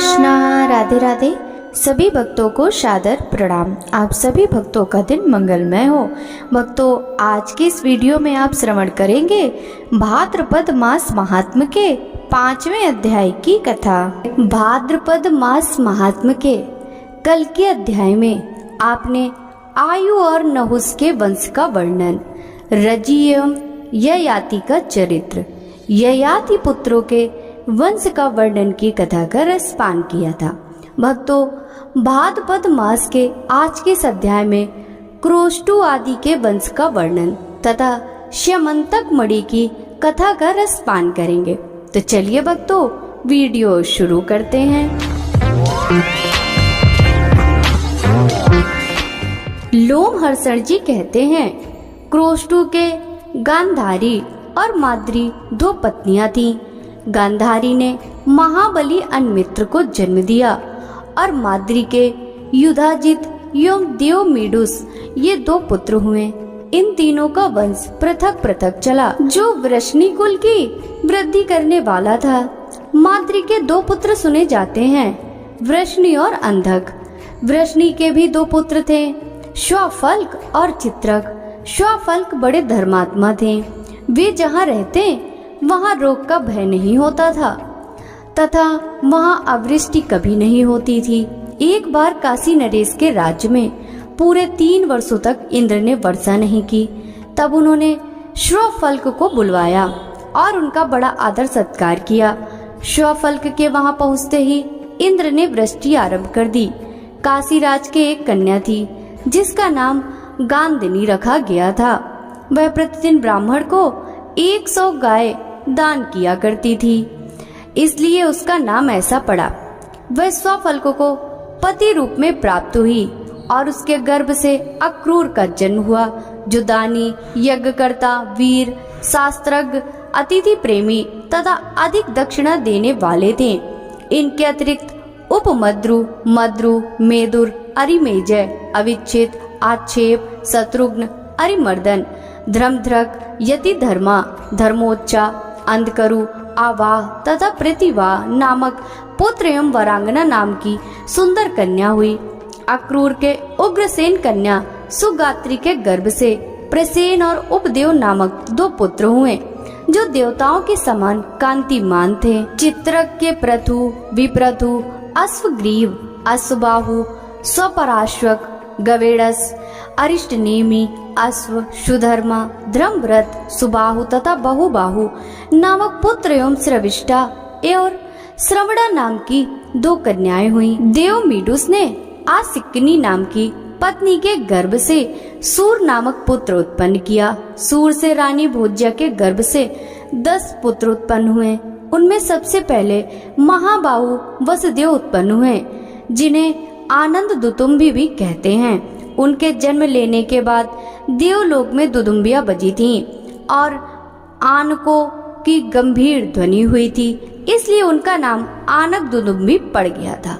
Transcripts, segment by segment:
कृष्णा। राधे राधे। सभी भक्तों को सादर प्रणाम। आप सभी भक्तों का दिन मंगलमय हो। भक्तों, आज की इस वीडियो में आप श्रवण करेंगे भाद्रपद मास महात्म्य के 5वें अध्याय की कथा। भाद्रपद मास महात्म्य के कल के अध्याय में आपने आयु और नहुस के वंश का वर्णन, रजी एवं ययाति का चरित्र, ययाति पुत्रों के वंश का वर्णन की कथा का रसपान किया था। भक्तों, भाद्रपद मास के आज के इस अध्याय में क्रोष्टु आदि के वंश का वर्णन तथा श्यमंतक मणि की कथा का रसपान करेंगे। तो चलिए भक्तों, वीडियो शुरू करते हैं। लोमहर्षण जी कहते हैं, क्रोष्टु के गांधारी और माद्री दो पत्नियां थीं। गांधारी ने महाबली अन्मित्र को जन्म दिया और माद्री के युधाजित एवं देवमीडुस ये दो पुत्र हुए। इन तीनों का वंश पृथक पृथक चला, जो वृष्णि कुल की वृद्धि करने वाला था। माद्री के दो पुत्र सुने जाते हैं, वृष्णि और अंधक। वृष्णि के भी दो पुत्र थे, श्वाफल्क और चित्रक। श्वाफल्क बड़े धर्मात्मा थे। वे जहाँ रहते वहाँ रोग का भय नहीं होता था तथा वहाँ अवृष्टि कभी नहीं होती थी। एक बार काशी नरेश के राज्य में पूरे 3 वर्षों तक इंद्र ने वर्षा नहीं की। तब उन्होंने श्वाफल्क को बुलवाया और उनका बड़ा आदर सत्कार किया। श्वाफल्क के वहाँ पहुँचते ही इंद्र ने वृष्टि आरंभ कर दी। काशी राज के एक कन्या थी जिसका नाम गांधिनी रखा गया था। वह प्रतिदिन ब्राह्मण को 100 गाय दान किया करती थी, इसलिए उसका नाम ऐसा पड़ा। वह श्वाफल्क को पति रूप में प्राप्त हुई और उसके गर्भ से अक्रूर का जन्म हुआ, जो दानी, यज्ञकर्ता, वीर, शास्त्रज्ञ, अतिथि प्रेमी तथा अधिक दक्षिणा देने वाले थे। इनके अतिरिक्त उपमद्रु, मद्रु, मेदुर, अरिमेजय, अविच्छेद, आक्षेप, शत्रुघ्न, अरिमर्दन, धर्मध्रक, यति धर्मा, धर्मोच्चा, अंधकरु, आवाह तथा प्रतिवाह नामक पुत्र एवं वरांगना नाम की सुंदर कन्या हुई। अक्रूर के उग्रसेन कन्या सुगात्री के गर्भ से प्रसेन और उपदेव नामक 2 पुत्र हुए, जो देवताओं के समान कांतिमान थे। चित्रक के प्रथु, विप्रथु, अश्वग्रीव, अश्वबाहु, स्वपराश्वक, गवेड़स, अरिष्टनेमि, अश्व, सुधर्मा, धर्मव्रत, सुबाहु तथा बहुबाहु नामक पुत्र एवं श्रविष्ठा और श्रवणा नाम की 2 कन्याएं हुई। देवमीडुस ने आसिक्नी नाम की पत्नी के गर्भ से सूर नामक पुत्र उत्पन्न किया। सूर से रानी भोज्या के गर्भ से 10 पुत्र उत्पन्न हुए। उनमें सबसे पहले महाबाहु वसुदेव उत्पन्न हुए, जिन्हें आनंद दुतुम्बी भी कहते हैं। उनके जन्म लेने के बाद देवलोक में दुदुम्बियां बजी थीं और आनकों की गंभीर ध्वनि हुई थी, इसलिए उनका नाम आनक दुदुम्बी पड़ गया था।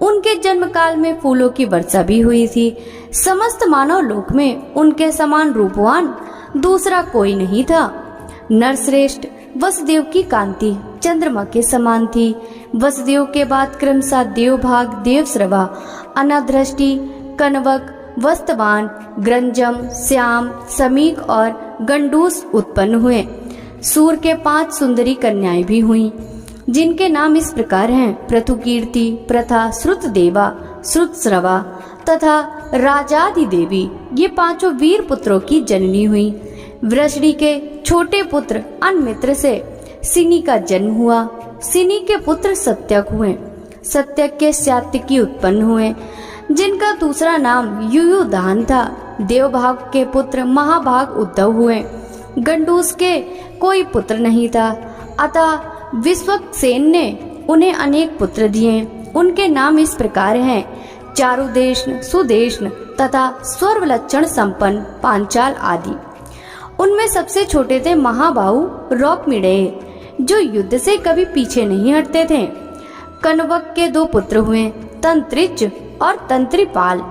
उनके जन्म काल में फूलों की वर्षा भी हुई थी। समस्त मानव लोक में उनके समान रूपवान दूसरा कोई नहीं था। नरश्रेष्ठ वसुदेव की कांति चंद्रमा के समान थी। वसुदेव के बाद क्रमशः देवभाग, देवश्रवा, अनादृष्टि, कनवक, वस्तवान, ग्रंजम, श्याम, समीक और गंडूस उत्पन्न हुए। सूर के 5 सुंदरी कन्याएं भी हुईं, जिनके नाम इस प्रकार हैं: पृथुकीर्ति, प्रथा, श्रुतदेवा, श्रुतश्रवा तथा राजादि देवी। ये 5 वीर पुत्रों की जननी हुई। वृष्णि के छोटे पुत्र अन्मित्र से सिनी का जन्म हुआ। सिनी के पुत्र सत्यक हुए। सत्यक के सात्यकी उत्पन्न हुए, जिनका दूसरा नाम युयुधान था। देवभाग के पुत्र महाभाग उद्धव हुए। गंडूस के कोई पुत्र नहीं था, अतः विश्वक्सेन ने उन्हें अनेक पुत्र दिए। उनके नाम इस प्रकार हैं: चारुदेशन, सुदेशन तथा स्वर्वलक्षण संपन्न पांचाल आदि। उनमें सबसे छोटे थे महाबाहु रौक्मिडेय, जो युद्ध से कभी पीछे नहीं हटते थे। कनवक के 2 पुत्र हुए, तंत्रिच और तंत्रिपाल।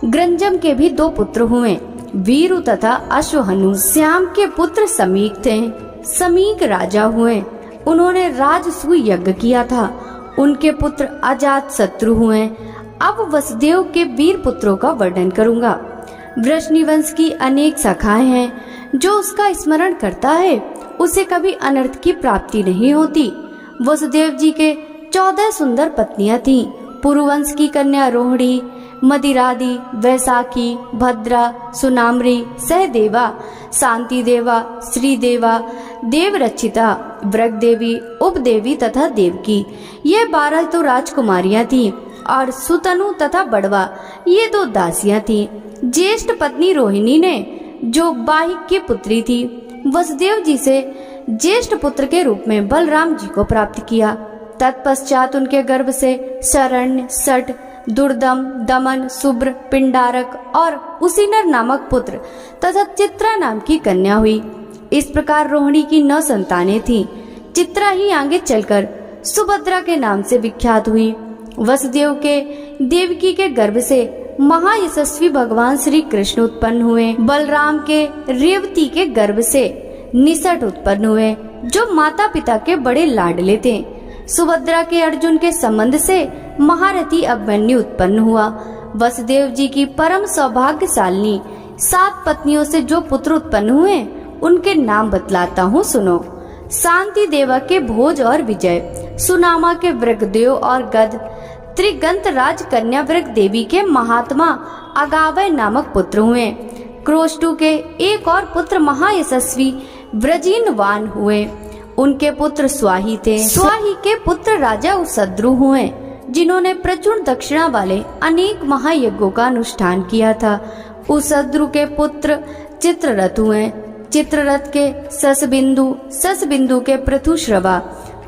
ग्रंजम के भी 2 पुत्र हुए, वीरु तथा अश्वहनु। श्याम के पुत्र समीक थे। समीक राजा हुए। उन्होंने राजसूय यज्ञ किया था उनके पुत्र अजात शत्रु हुए। अब वसुदेव के वीर पुत्रों का वर्णन करूंगा। वृष्णि वंश की अनेक शाखाएं हैं। जो उसका स्मरण करता है उसे कभी अनर्थ की प्राप्ति नहीं होती। वसुदेव जी के 14 सुंदर पत्नियां थीं। पुरुवंश की कन्या रोहिणी, मदिरादि, वैशाखी, भद्रा, सुनामरी, सहदेवा, शांति देवा, श्रीदेवा, देवरक्षिता, व्रग देवी, उपदेवी तथा देवकी, ये 12 तो राजकुमारियां थीं और सुतनु तथा बड़वा ये 2 दासियां थीं। ज्येष्ठ पत्नी रोहिणी ने, जो बाहिक की पुत्री थी, वसुदेव जी से ज्येष्ठ पुत्र के रूप में बलराम जी को प्राप्त किया। तत्पश्चात उनके गर्भ से शरण्य, सठ, दुर्दम, दमन, शुभ्र, पिंडारक और उसीनर नामक पुत्र तथा चित्रा नाम की कन्या हुई। इस प्रकार रोहिणी की 9 संतानें थीं। चित्रा ही आगे चलकर सुभद्रा के नाम से विख्यात हुई। वसुदेव के देवकी के गर्भ से महायशस्वी भगवान श्री कृष्ण उत्पन्न हुए। बलराम के रेवती के गर्भ से निसट उत्पन्न हुए, जो माता पिता के बड़े लाडले थे। सुभद्रा के अर्जुन के संबंध से महारथी अभिमन्यु उत्पन्न हुआ। वसुदेव जी की परम सौभाग्यशालिनी 7 पत्नियों से जो पुत्र उत्पन्न हुए उनके नाम बतलाता हूँ, सुनो। शांति देवा के भोज और विजय, सुनामा के वृगदेव और गद, त्रिगंत राज कन्या वृग देवी के महात्मा अगावय नामक पुत्र हुए। क्रोष्टु के एक और पुत्र महायशस्वी व्रजीनवान हुए। उनके पुत्र स्वाही थे। स्वाही के पुत्र राजा उशद्रु हुए, जिन्होंने प्रचुर दक्षिणा वाले अनेक महायज्ञों का अनुष्ठान किया था। उशद्रु के पुत्र चित्ररथ हुए। चित्ररथ के ससबिंदु, ससबिंदु के पृथुश्रवा,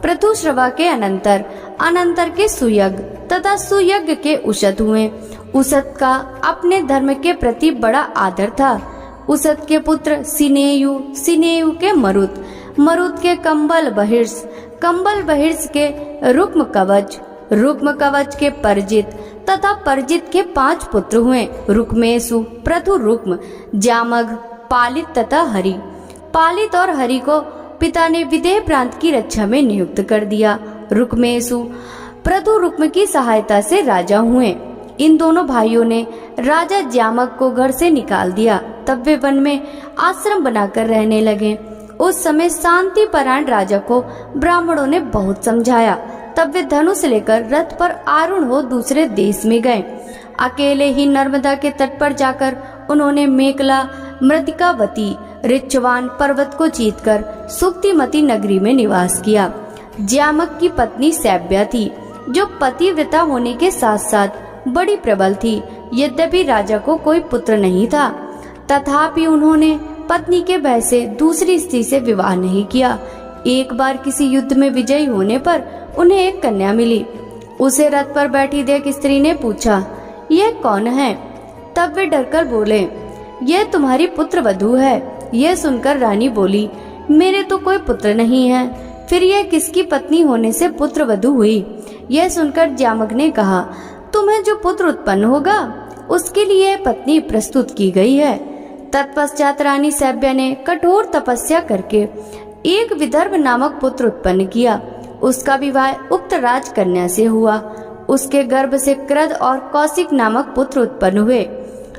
पृथुश्रवा के अनंतर, अनंतर के सुयज्ञ तथा सुयज्ञ के उशत हुए। उशत का अपने धर्म के प्रति बड़ा आदर था। उशत के पुत्र सिनेयु, सिनेयु के मरुत, मरुत के कंबल बहिर्ष, कंबल बहिर्ष के रुक्म कवच, रुक्म कवच के परजित तथा परजित के 5 पुत्र हुए। रुक्मेशु, प्रथु रुक्म, जामग, पालित तथा हरि। पालित और हरि को पिता ने विदेह प्रांत की रक्षा में नियुक्त कर दिया। रुक्मेशु प्रथु रुक्म की सहायता से राजा हुए। इन दोनों भाइयों ने राजा जामक को घर से निकाल दिया। तब वे वन में आश्रम बनाकर रहने लगे। उस समय शांति परायण राजा को ब्राह्मणों ने बहुत समझाया। तब वे धनुष लेकर रथ पर आरूढ़ हो दूसरे देश में गए। अकेले ही नर्मदा के तट पर जाकर उन्होंने मेखला, मृतिकावती, ऋक्षवान पर्वत को जीतकर सुक्तिमती नगरी में निवास किया। जामक की पत्नी सैव्या थी, जो पतिव्रता होने के साथ साथ बड़ी प्रबल थी। यद्यपि राजा को कोई पुत्र नहीं था, तथापि उन्होंने पत्नी के भय से दूसरी स्त्री से विवाह नहीं किया। एक बार किसी युद्ध में विजयी होने पर उन्हें एक कन्या मिली। उसे रथ पर बैठी देख स्त्री ने पूछा, यह कौन है? तब वे डरकर बोले, यह तुम्हारी पुत्र वधू है। यह सुनकर रानी बोली, मेरे तो कोई पुत्र नहीं है, फिर यह किसकी पत्नी होने से पुत्र वधू हुई? यह सुनकर जामक ने कहा, तुम्हें जो पुत्र उत्पन्न होगा उसके लिए पत्नी प्रस्तुत की गई है। तत्पश्चात रानी सैव्या ने कठोर तपस्या करके एक विदर्भ नामक पुत्र उत्पन्न किया। उसका विवाह उक्त राजकन्या से हुआ। उसके गर्भ से क्रद और कौशिक नामक पुत्र उत्पन्न हुए।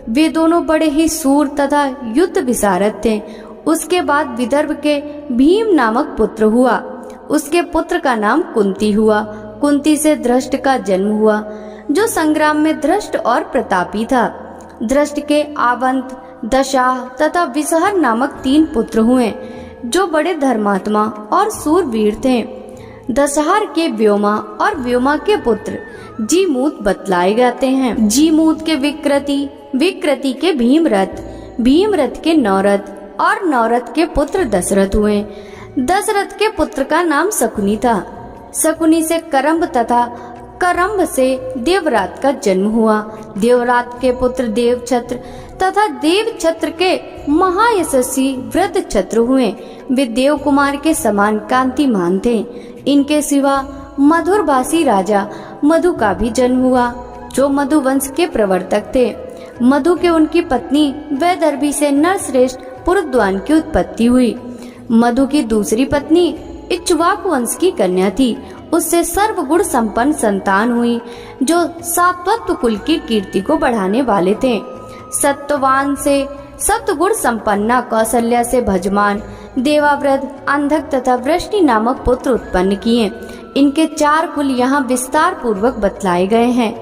वे दोनों बड़े ही सूर तथा युद्ध विशारद थे। उसके बाद विदर्भ के भीम नामक पुत्र हुआ। उसके पुत्र का नाम कुंती हुआ। कुंती से धृष्ट का जन्म हुआ, जो संग्राम में धृष्ट और प्रतापी था। धृष्ट के आवंत, दशाह तथा विसहर नामक 3 पुत्र हुए, जो बड़े धर्मात्मा और सूरवीर थे। दशहर के व्योमा और व्योमा के पुत्र जीमूत बतलाए जाते हैं। जीमूत के विकृति, विकृति के भीमरथ, भीमरथ के नौरथ और नौरथ के पुत्र दशरथ हुए। दशरथ के पुत्र का नाम शकुनी था। शकुनी से करम्ब तथा करम्ब से देवरात का जन्म हुआ। देवरात के पुत्र देवछत्र तथा देवछत्र के महायशस्वी वृद्धछत्र हुए। वे देव कुमार के समान कांतिमान थे। इनके सिवा मधुरभाषी राजा मधु का भी जन्म हुआ, जो मधु वंश के प्रवर्तक थे। मधु के उनकी पत्नी वैदर्भी से नरश्रेष्ठ पुरुद्वान की उत्पत्ति हुई। मधु की दूसरी पत्नी इक्ष्वाकु वंश की कन्या थी। उससे सर्वगुण संपन्न संतान हुई, जो सात्वत कुल की कीर्ति को बढ़ाने वाले थे। सत्ववान से सत्गुण संपन्ना कौशल्या से भजमान, देवाव्रत, अंधक तथा वृष्टि नामक पुत्र उत्पन्न किए। इनके 4 कुल यहाँ विस्तार पूर्वक बतलाए गए हैं।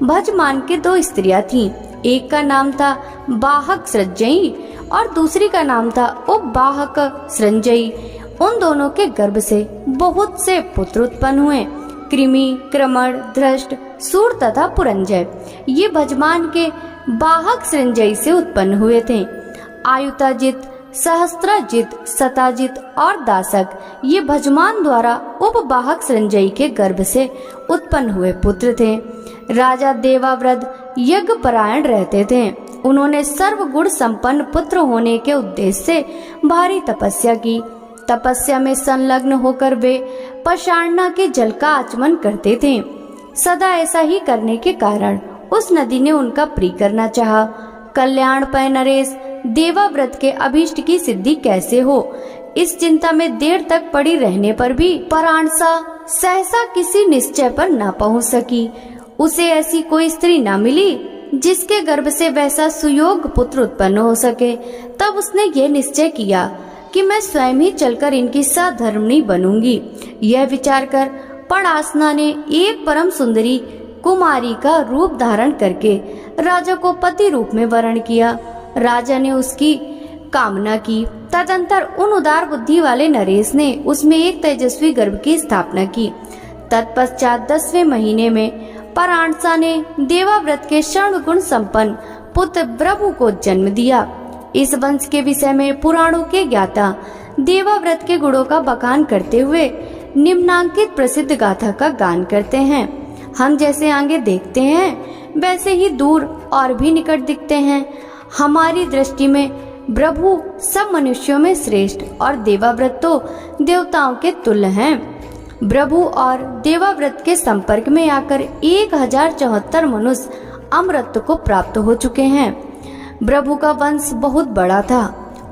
भजमान के 2 स्त्रियां थीं। एक का नाम था बाहक सृंजयी और दूसरी का नाम था उपबाहक सृंजयी। उन दोनों के गर्भ से बहुत से पुत्र उत्पन्न हुए, कृमि, क्रमण, धृष्ट, सूर तथा पुरंजय। ये भजमान के बाहक सृंजयी से उत्पन्न हुए थे। आयुताजित, सहस्त्राजित, शताजित और दासक ये भजमान द्वारा उपबाहक सृंजयी के गर्भ से उत्पन्न हुए पुत्र थे। राजा देवाव्रत यज्ञ परायण रहते थे। उन्होंने सर्वगुण संपन्न पुत्र होने के उद्देश्य से भारी तपस्या की। तपस्या में संलग्न होकर वे पषाणना के जल का आचमन करते थे। सदा ऐसा ही करने के कारण उस नदी ने उनका प्रिय करना चाहा। कल्याण पय नरेश, देवाव्रत के अभीष्ट की सिद्धि कैसे हो, इस चिंता में देर तक पड़ी रहने पर भी पराणसा सहसा किसी निश्चय पर न पहुंच सकी। उसे ऐसी कोई स्त्री न मिली जिसके गर्भ से वैसा सुयोग पुत्र उत्पन्न हो सके। तब उसने ये निश्चय किया कि मैं स्वयं ही चलकर इनकी सधर्मिणी बनूंगी। यह विचार कर पड़ासना ने एक परम सुंदरी कुमारी का रूप धारण करके राजा को पति रूप में वरण किया। राजा ने उसकी कामना की। तदंतर उन उदार बुद्धि वाले नरेश ने उसमें एक तेजस्वी गर्भ की स्थापना की। तत्पश्चात 10वें महीने में पराणसा ने देवाव्रत के शर्ण गुण संपन्न पुत्र प्रभु को जन्म दिया। इस वंश के विषय में पुराणों के ज्ञाता देवाव्रत के गुणों का बखान करते हुए निम्नांकित प्रसिद्ध गाथा का गान करते हैं। हम जैसे आगे देखते हैं वैसे ही दूर और भी निकट दिखते हैं। हमारी दृष्टि में प्रभु सब मनुष्यों में श्रेष्ठ और देवाव्रत तो देवताओं के तुल्य हैं। प्रभु और देवाव्रत के संपर्क में आकर 1074 मनुष्य अमरत्व को प्राप्त हो चुके हैं। प्रभु का वंश बहुत बड़ा था।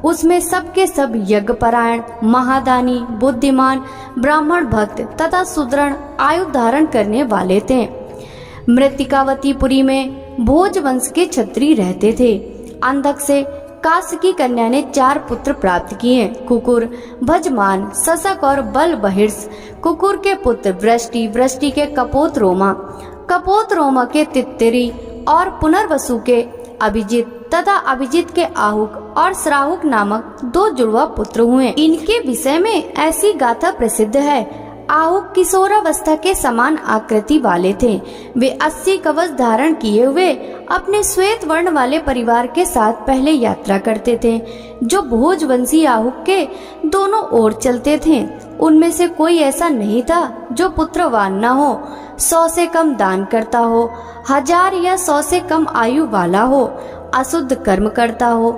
उसमें सबके सब यज्ञ परायण, महादानी, बुद्धिमान, ब्राह्मण भक्त तथा सुदृढ़ आयु धारण करने वाले थे। मृत्तिकावतीपुरी में भोज वंश के क्षत्रिय रहते थे। अंधक से कास्य की कन्या ने 4 पुत्र प्राप्त किए, कुकुर, भजमान, सशक और बल बहिर्ष। कुकुर के पुत्र वृष्टि, वृष्टि के कपोत रोमा, कपोत रोमा के तित्तिरी और पुनर्वसु के अभिजित तथा अभिजित के आहुक और श्राहुक नामक 2 जुड़वा पुत्र हुए। इनके विषय में ऐसी गाथा प्रसिद्ध है। आहुक किशोरावस्था के समान आकृति वाले थे। वे 80 कवच धारण किए हुए अपने श्वेत वर्ण वाले परिवार के साथ पहले यात्रा करते थे, जो भोजवंशी आहुक के दोनों ओर चलते थे। उनमें से कोई ऐसा नहीं था जो पुत्रवान न हो, 100 से कम दान करता हो, 1000 या 100 से कम आयु वाला हो, अशुद्ध कर्म करता हो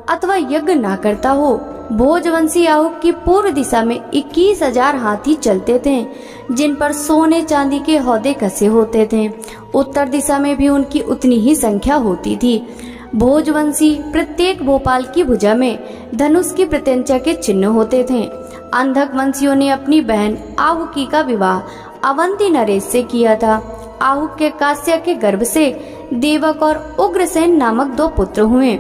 अथवा यज्ञ ना करता हो। भोजवंशी आहुक की पूर्व दिशा में 21,000 हाथी चलते थे, जिन पर सोने चांदी के हौदे कसे होते थे। उत्तर दिशा में भी उनकी उतनी ही संख्या होती थी। भोजवंशी प्रत्येक भोपाल की भुजा में धनुष की प्रत्यंचा के चिन्ह होते थे। अंधक वंशियों ने अपनी बहन आहुकी का विवाह अवंती नरेश से किया था। आहुक के कास्य के गर्भ से देवक और उग्रसेन नामक 2 पुत्र हुए।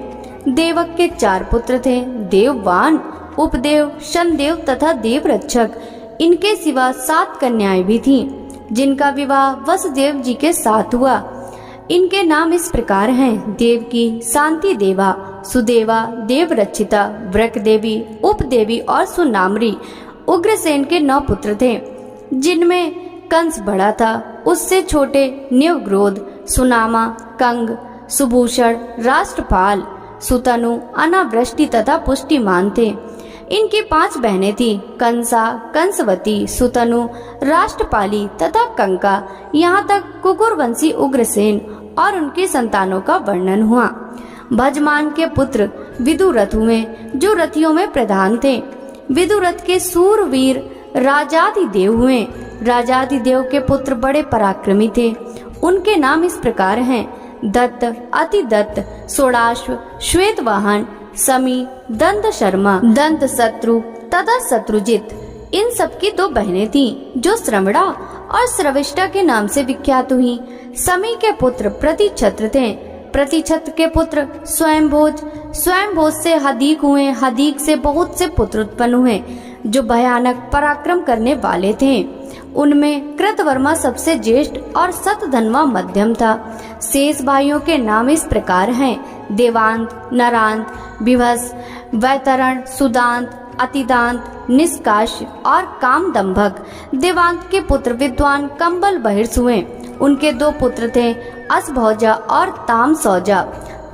देवक के 4 पुत्र थे, देववान, उपदेव, शनदेव तथा देवरक्षक। इनके सिवा 7 कन्याएं भी थीं, जिनका विवाह वसुदेव जी के साथ हुआ। इनके नाम इस प्रकार हैं: देवकी, शांति देवा, सुदेवा, देवरक्षिता, व्रक देवी, उपदेवी और सुनामरी। उग्रसेन के 9 पुत्र थे, जिनमें कंस बड़ा था। उससे छोटे न्यवग्रोध, सुनामा, कंग, सुभूषण, राष्ट्रपाल, सुतनु, अनावृष्टि तथा पुष्टिमान थे। इनकी 5 बहनें थीं: कंसा, कंसवती, सुतनु, राष्ट्रपाली तथा कंका। यहाँ तक कुकुरवंशी उग्रसेन और उनकी संतानों का वर्णन हुआ। भजमान के पुत्र विदुरथ हुए, जो रथियों में प्रधान थे। विदुरथ के सूरवीर राजाधिदेव हुए। राजाधिदेव के पुत्र बड़े पराक्रमी थे। उनके नाम इस प्रकार हैं: दत्त, अतिदत्त, सोडाश्व, श्वेतवाहन, समी, दंत शर्मा, दंत शत्रु तथा शत्रुजित। इन सबकी 2 बहनें थीं जो श्रवणा और श्रविष्ठा के नाम से विख्यात हुई। समी के पुत्र प्रतिछत्र थे, प्रतिछत्र के पुत्र स्वयंभोज, स्वयंभोज से हदीक हुए, हदीक से बहुत से पुत्र उत्पन्न हुए जो भयानक पराक्रम करने वाले थे। उनमें कृतवर्मा सबसे ज्येष्ठ और शतधन्वा मध्यम था। शेष भाइयों के नाम इस प्रकार हैं: देवांत, नरांत, विभस, वैतरण, सुदांत, अतिदांत, निष्काश और कामदंभक। देवांत के पुत्र विद्वान कंबल बहिर्ष हुए। उनके 2 पुत्र थे, असभौजा और तामसौजा।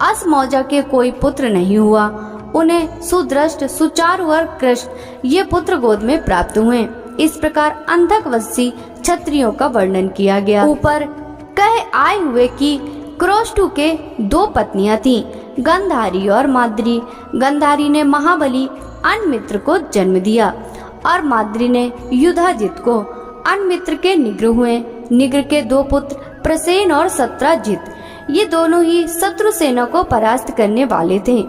असमौजा के कोई पुत्र नहीं हुआ। उन्हें सुदृष्ट, सुचारु और कृष्ण ये पुत्र गोद में प्राप्त हुए। इस प्रकार अंधकवंशी क्षत्रियों का वर्णन किया गया। ऊपर कहे आए हुए कि क्रोष्टु के 2 पत्नियां थीं, गंधारी और माद्री। गंधारी ने महाबली अनमित्र को जन्म दिया और माद्री ने युधाजित को। अनमित्र के निग्र हुए। निग्र के 2 पुत्र प्रसेन और सत्राजित। ये दोनों ही शत्रु सेना को परास्त करने वाले थे।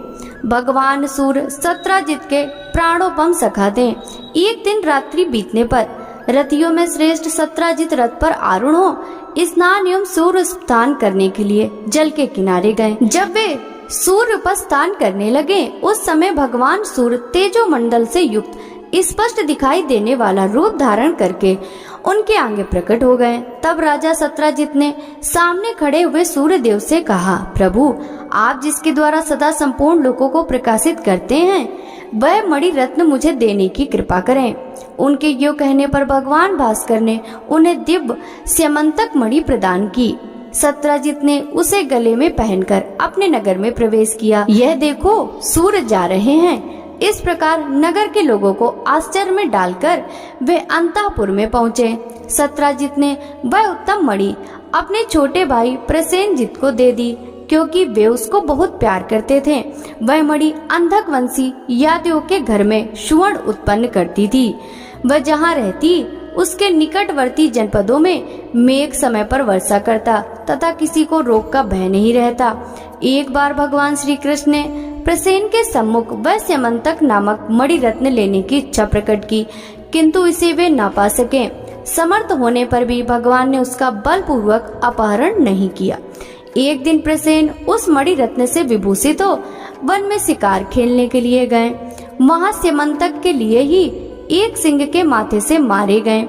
भगवान सूर्य सत्राजित के प्राणोपम सखा थे। एक दिन रात्रि बीतने पर रथियों में श्रेष्ठ सत्राजित रथ पर आरूढ़ हो स्नान एवं सूर्य स्नान करने के लिए जल के किनारे गए। जब वे सूर्य पर स्नान करने लगे उस समय भगवान सूर्य तेजो मंडल से युक्त स्पष्ट दिखाई देने वाला रूप धारण करके उनके आगे प्रकट हो गए। तब राजा सत्राजित ने सामने खड़े हुए सूर्य देव से कहा, प्रभु, आप जिसके द्वारा सदा संपूर्ण लोगों को प्रकाशित करते हैं वह मणि रत्न मुझे देने की कृपा करें। उनके यो कहने पर भगवान भास्कर ने उन्हें दिव्य स्यमंतक मणि प्रदान की। सत्राजित ने उसे गले में पहनकर अपने नगर में प्रवेश किया। यह देखो, सूर्य जा रहे हैं। इस प्रकार नगर के लोगों को आश्चर्य में डालकर वे अंतःपुर में पहुँचे। सत्राजित ने वह उत्तम मणि अपने छोटे भाई प्रसेनजित को दे दी क्योंकि वे उसको बहुत प्यार करते थे। वह मणि अंधकवंशी यादवों के घर में सुवर्ण उत्पन्न करती थी। वह जहाँ रहती उसके निकटवर्ती जनपदों में मेघ समय पर वर्षा करता तथा किसी को रोग का भय नहीं रहता। एक बार भगवान श्री कृष्ण ने प्रसेन के सम्मुख वह स्यमंतक नामक मणि रत्न लेने की इच्छा प्रकट की, किंतु इसे वे न पा सके। समर्थ होने पर भी भगवान ने उसका बलपूर्वक अपहरण नहीं किया। एक दिन प्रसेन उस मणि रत्न से विभूषित हो वन में शिकार खेलने के लिए गए। वहाँ स्यमंतक के लिए ही एक सिंह के माथे से मारे गए।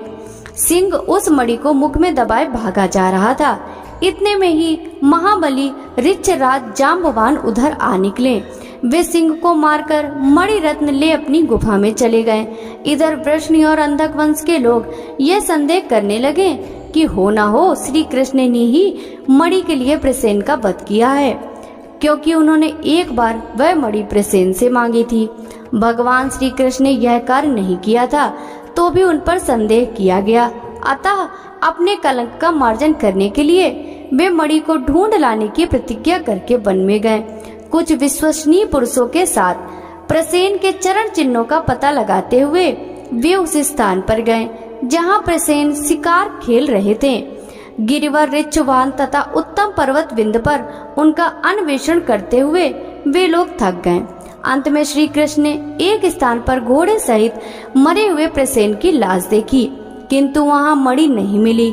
सिंह उस मणि को मुख में दबाए भागा जा रहा था। इतने में ही महाबली ऋक्षराज जाम्बवान उधर आ निकले। वे सिंह को मारकर मणि रत्न ले अपनी गुफा में चले गए। इधर वृष्णि और अंधक वंश के लोग यह संदेह करने लगे कि हो न हो श्री कृष्ण ने ही मणि के लिए प्रसेन का वध किया है, क्योंकि उन्होंने एक बार वह मणि प्रसेन से मांगी थी। भगवान श्री कृष्ण ने यह कार्य नहीं किया था तो भी उन पर संदेह किया गया। अतः अपने कलंक का मार्जन करने के लिए वे मणि को ढूंढ लाने की प्रतिज्ञा करके वन में गए। कुछ विश्वसनीय पुरुषों के साथ प्रसेन के चरण चिन्हों का पता लगाते हुए वे उस स्थान पर गए जहां प्रसेन शिकार खेल रहे थे। गिरिवर ऋक्षवान तथा उत्तम पर्वत विंध्य पर उनका अन्वेषण करते हुए वे लोग थक गए। अंत में श्री कृष्ण ने एक स्थान पर घोड़े सहित मरे हुए प्रसेन की लाश देखी, किंतु वहां मणि नहीं मिली।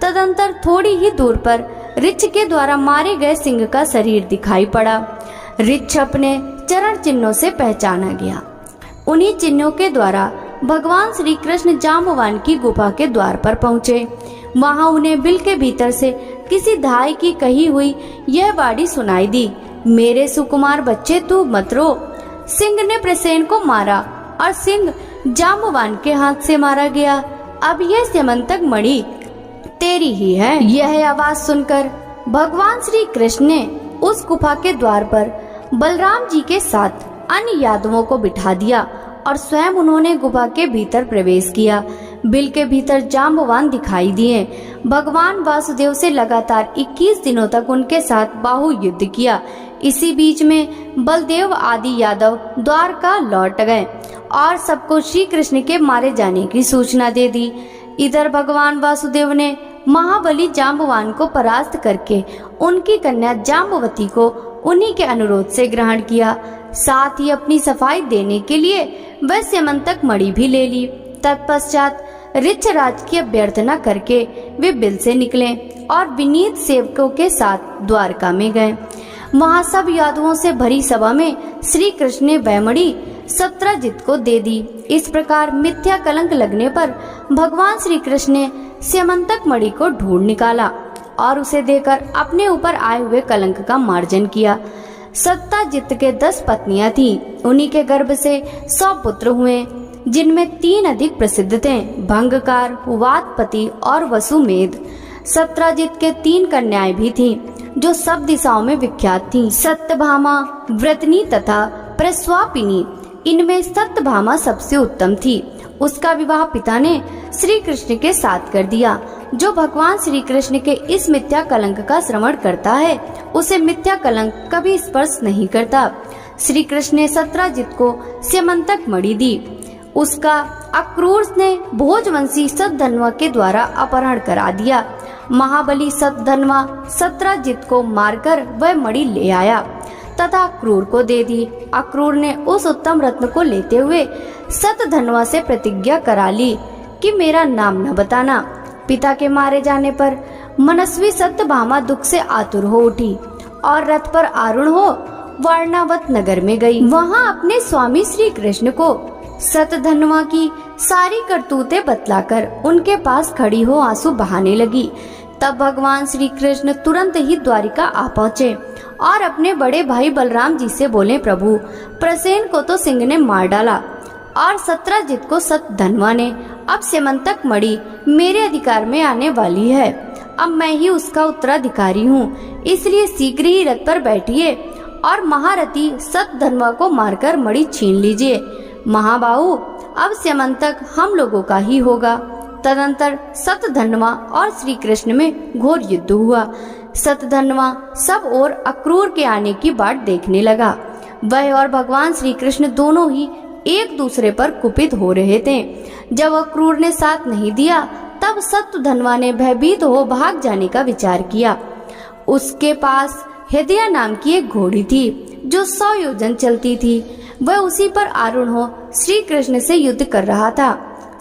तदंतर थोड़ी ही दूर पर ऋक्ष के द्वारा मारे गए सिंह का शरीर दिखाई पड़ा। ऋक्ष अपने चरण चिन्हों से पहचाना गया। उन्हीं चिन्हों के द्वारा भगवान श्री कृष्ण जाम्बवान की गुफा के द्वार पर पहुँचे। वहां उन्हें बिल के भीतर से किसी धाई की कही हुई यह वाणी सुनाई दी, मेरे सुकुमार बच्चे तू मत रो। सिंह ने प्रसेन को मारा और सिंह जाम्बवान के हाथ से मारा गया। अब यह स्यमंतक मणि तेरी ही है। यह आवाज सुनकर भगवान श्री कृष्ण ने उस गुफा के द्वार पर बलराम जी के साथ अन्य यादवों को बिठा दिया और स्वयं उन्होंने गुफा के भीतर प्रवेश किया। बिल के भीतर जाम्बवान दिखाई दिए। भगवान वासुदेव से लगातार 21 दिनों तक उनके साथ बाहु युद्ध किया। इसी बीच में बलदेव आदि यादव द्वारका लौट गए और सबको श्री कृष्ण के मारे जाने की सूचना दे दी। इधर भगवान वासुदेव ने महाबली जाम्बवान को परास्त करके उनकी कन्या जाम्बवती को उन्हीं के अनुरोध से ग्रहण किया। साथ ही अपनी सफाई देने के लिए वह स्यमंतक मणि भी ले ली। तत्पश्चात ऋक्षराज की अभ्यर्थना करके वे बिल से निकले और विनीत सेवकों के साथ द्वारका में गए। वहां सब यादवों से भरी सभा में श्री कृष्ण ने वह मणि सत्राजित को दे दी। इस प्रकार मिथ्या कलंक लगने पर भगवान श्री कृष्ण ने स्यमंतक मणि को ढूंढ निकाला और उसे देकर अपने ऊपर आए हुए कलंक का मार्जन किया। सत्ताजित के 10 पत्नियां थीं। उन्हीं के गर्भ से 100 पुत्र हुए, जिनमें 3 अधिक प्रसिद्ध थे, भंगकार, वातपति और वसुमेध। सत्राजित के 3 कन्याएं भी थीं, जो सब दिशाओं में विख्यात थीं, सत्यभामा, व्रतनी तथा प्रस्वापिनी। इनमें सत्यभामा सबसे उत्तम थी। उसका विवाह पिता ने श्री कृष्ण के साथ कर दिया। जो भगवान श्री कृष्ण के इस मिथ्या कलंक का श्रवण करता है, उसे मिथ्या कलंक कभी स्पर्श नहीं करता। श्री कृष्ण ने सत्राजित को स्यमंतक मणि दी। उसका अक्रूर ने भोजवंशी सतधन्वा के द्वारा अपहरण करा दिया। महाबली सतधन्वा सत्राजित को मारकर वह मणि ले आया तथा अक्रूर को दे दी। अक्रूर ने उस उत्तम रत्न को लेते हुए सतधन्वा से प्रतिज्ञा करा ली कि मेरा नाम न बताना। पिता के मारे जाने पर मनस्वी सत्यभामा दुख से आतुर हो उठी और रथ पर आरूढ़ हो वारणावत नगर में गई। वहां अपने स्वामी श्री कृष्ण को सतधन्वा की सारी करतूतें बतलाकर उनके पास खड़ी हो आंसू बहाने लगी। तब भगवान श्री कृष्ण तुरंत ही द्वारिका आ पहुँचे और अपने बड़े भाई बलराम जी से बोले, प्रभु, प्रसेन को तो सिंह ने मार डाला और सत्राजित को सतधन्वा ने। अब स्यमंतक मणि मेरे अधिकार में आने वाली है। अब मैं ही उसका उत्तराधिकारी हूँ, इसलिए शीघ्र ही रथ पर बैठिए और महारथी सतधन्वा को मारकर मणि छीन लीजिए। महाबाहु, अब स्यमंतक हम लोगों का ही होगा। तदंतर सतधन्वा और श्री कृष्ण में घोर युद्ध हुआ। सतधन्वा सब ओर अक्रूर के आने की बाट देखने लगा। वह और भगवान श्री कृष्ण दोनों ही एक दूसरे पर कुपित हो रहे थे। जब अक्रूर ने साथ नहीं दिया, तब सतधन्वा ने भयभीत हो भाग जाने का विचार किया। उसके पास हृदया नाम की एक घोड़ी थी, जो 100 योजन चलती थी। वह उसी पर आरूढ़ हो श्री कृष्ण से युद्ध कर रहा था।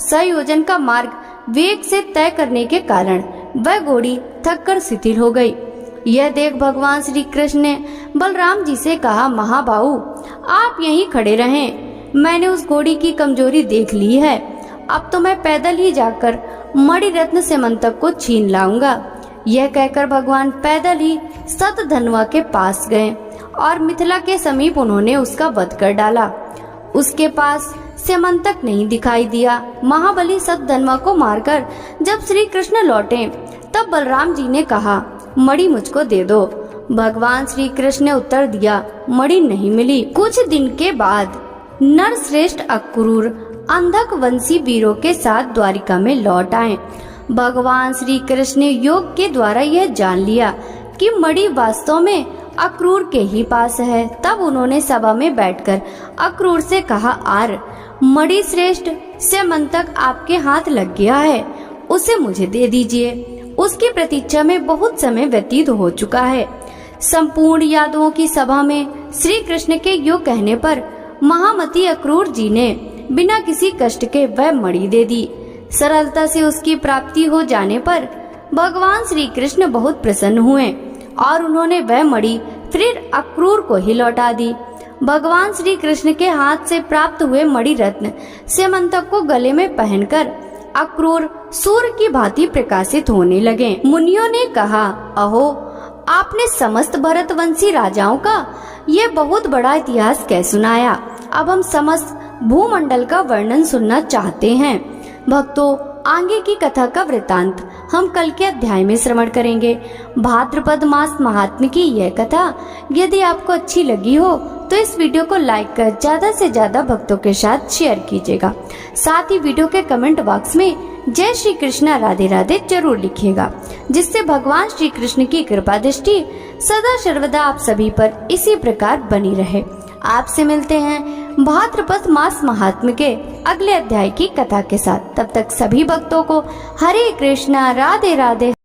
100 योजन का मार्ग वेग से तय करने के कारण वह घोड़ी थककर शिथिल हो गई। यह देख भगवान श्री कृष्ण ने बलराम जी से कहा, महाबाहु, आप यहीं खड़े रहें। मैंने उस घोड़ी की कमजोरी देख ली है। अब तो मैं पैदल ही जाकर मणि रत्न स्यमंतक को छीन लाऊंगा। यह कहकर भगवान पैदल ही सतधन्वा के पास गए और मिथिला के समीप उन्होंने उसका वध कर डाला। उसके पास स्यमंतक नहीं दिखाई दिया। महाबली सतधन्वा को मारकर जब श्री कृष्ण लौटे, तब बलराम जी ने कहा, मणि मुझको दे दो। भगवान श्री कृष्ण ने उत्तर दिया, मणि नहीं मिली। कुछ दिन के बाद नरश्रेष्ठ अक्रूर अंधक वंशी वीरों के साथ द्वारिका में लौट आए। भगवान श्री कृष्ण ने योग के द्वारा यह जान लिया कि मणि वास्तव में अक्रूर के ही पास है। तब उन्होंने सभा में बैठकर अक्रूर से कहा, आर, मणि श्रेष्ठ स्यमंतक आपके हाथ लग गया है, उसे मुझे दे दीजिए। उसकी प्रतीक्षा में बहुत समय व्यतीत हो चुका है। संपूर्ण यादवों की सभा में श्री कृष्ण के योग कहने पर महामती अक्रूर जी ने बिना किसी कष्ट के वह मणि दे दी। सरलता से उसकी प्राप्ति हो जाने पर भगवान श्री कृष्ण बहुत प्रसन्न हुए और उन्होंने वह मणि फिर अक्रूर को ही लौटा दी। भगवान श्री कृष्ण के हाथ से प्राप्त हुए मणि रत्न स्यमंतक को गले में पहनकर अक्रूर सूर्य की भांति प्रकाशित होने लगे। मुनियों ने कहा, अहो, आपने समस्त भरतवंशी राजाओं का ये बहुत बड़ा इतिहास कह सुनाया। अब हम समस्त भूमंडल का वर्णन सुनना चाहते हैं। भक्तों, आगे की कथा का वृतांत हम कल के अध्याय में श्रवण करेंगे। भाद्रपद मास महात्म्य की यह कथा यदि आपको अच्छी लगी हो तो इस वीडियो को लाइक कर ज्यादा से ज्यादा भक्तों के साथ शेयर कीजिएगा। साथ ही वीडियो के कमेंट बॉक्स में जय श्री कृष्णा राधे राधे जरूर लिखिएगा, जिससे भगवान श्री कृष्ण की कृपा दृष्टि सदा सर्वदा आप सभी पर इसी प्रकार बनी रहे। आपसे मिलते हैं भाद्रपद मास महात्म्य के अगले अध्याय की कथा के साथ। तब तक सभी भक्तों को हरे कृष्णा राधे राधे।